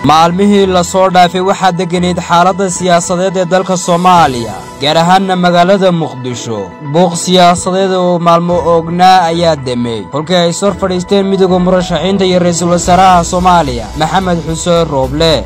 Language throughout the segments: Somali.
maalmihii la soo dhaafay waxaa deganeyd xaaladda siyaasadeed ee dalka Soomaaliya gaar ahaan magaalada Muqdisho buuq siyaasadeed oo maalmo oognaa ayaa damay halkii ay soo fadhiisteen midowga murashaxiinta iyo ra'iisul wasaaraha Soomaaliya Maxamed Xuseen Rooble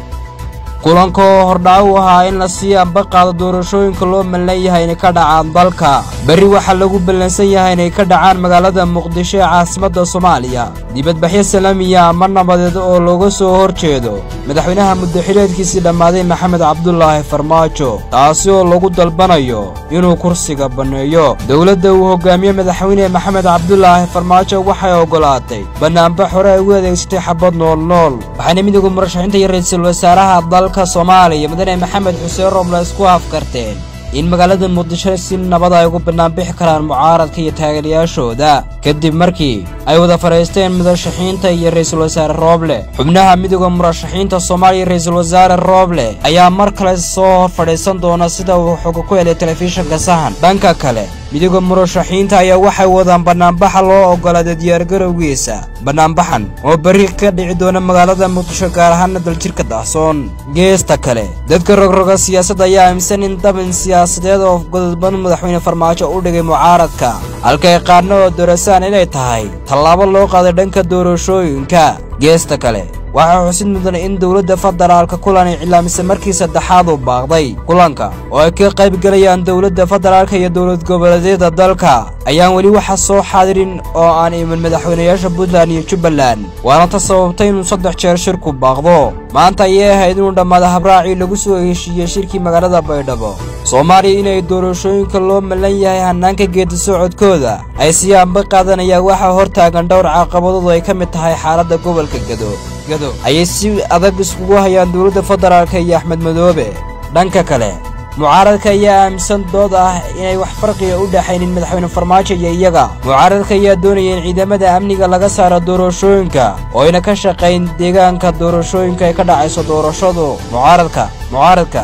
kulanka hordhac u ahaa in la sii ambaqaado doorashooyinka loo malleeyahay inay ka dhacaan dalka bari waxa lagu ballansan yahay inay ka dhacaan magaalada Muqdisho ee caasimadda Soomaaliya dibadbaxyo salaamiya ama nabadeed oo looga soo horjeedo madaxweynaha muddaxileedkiisii dhamaaday Maxamed Cabdullaahi Farmaajo taasi oo lagu dalbanayo inuu kursiga baneeyo dawladda uu hogaamiyo madaxweyne Maxamed Cabdullaahi Farmaajo waxay ogolaatay banaanbax hore ay u adeegsatay xabad nool waxaana midowga murashaxiinta iyo ra'iisul wasaaraha dalka Soomaaliya madaxweyne Maxamed Xuseen Rooble isku afkarteen in magaalada Muqdisho si nabad ay ugu banaanbixi karaan mucaaradka iyo taageerayaashooda kadib markii ay wada fariisteen murashaxiinta iyo ra'iisul wasaare Rooble xubnaha midowga murashaxiinta Soomaaliya ra'iisul wasaare Rooble ayaa mar kale soo fadhiisan doona sida uu xog ku helay telefishinka Sahan dhanka kale midowga murashaxiinta ayaa waxay wadaan banaanbax loo ogolaaday diyaargarowgiisa banaanbaxan oo bari ka dhici doona magaalada Muqdisho gaar ahaan daljirka Dahsoon geesta kale dadka rogroga siyaasadda ayaa aaminsan in dabin siyaasadeed oo godobban madaxweyne Farmaajo u dhigay mucaaradka halkay qaarna oo doorasaan inay tahay tallaabo loo qaaday dhanka doorashooyinka geesta kale waxaa xusid mudan in dawladda federaalka kulan ay cilaamisay markii saddexaad u baaqday kulanka oo ay ka qayb galayaan dawladda federaalka iyo dawlad goboleedyada dalka ayaan weli waxa soo xaadirin oo aan iman madaxweynayaasha Puntland iyo Jubbaland waana sababtay inuu 3 jeer shirku baaqdo maanta ayay ahayd inuu dhammaado habraacii lagu soo heshiiyay shirkii magaalada Baydhabo Soomaaliya inay doorashooyinka loo malan yahay hanaanka geedi socodkooda ay si aanba qaadanayaan waxa hortaagan dhowr caqabadood ay ka mid tahay xaaladda gobolka Gado ayay si adag iskugu hayaan dawladda federaalka iyo Axmed Madoobe dhanka kale mucaaradka ayaa aaminsan dood ah inay wax farqiga u dhaxaynin madaxweyne Farmaajo iyo iyaga mucaaradka ayaa doonaya in ciidamada amniga laga saaro doorashooyinka oo ayna ka shaqeyn deegaanka doorashooyinka ay ka dhacayso doorashadu mucaaradka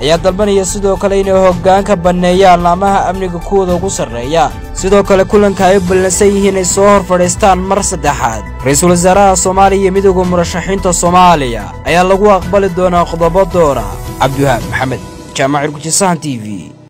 ayaa dalbanaya sidoo kale inay hoggaanka baneeyaan laamaha amniga kuwada ugu sareeya sidoo kale kulanka ay ballansan yihiin ay soo hor fadhiistaan mar saddexaad ra'iisul wasaaraha Soomaaliya iyo midowga murashaxiinta Soomaaliya ayaa lagu aqbali doonaa qodobo doora Cabdiwahaab Maxamed jaamacad Sahan TV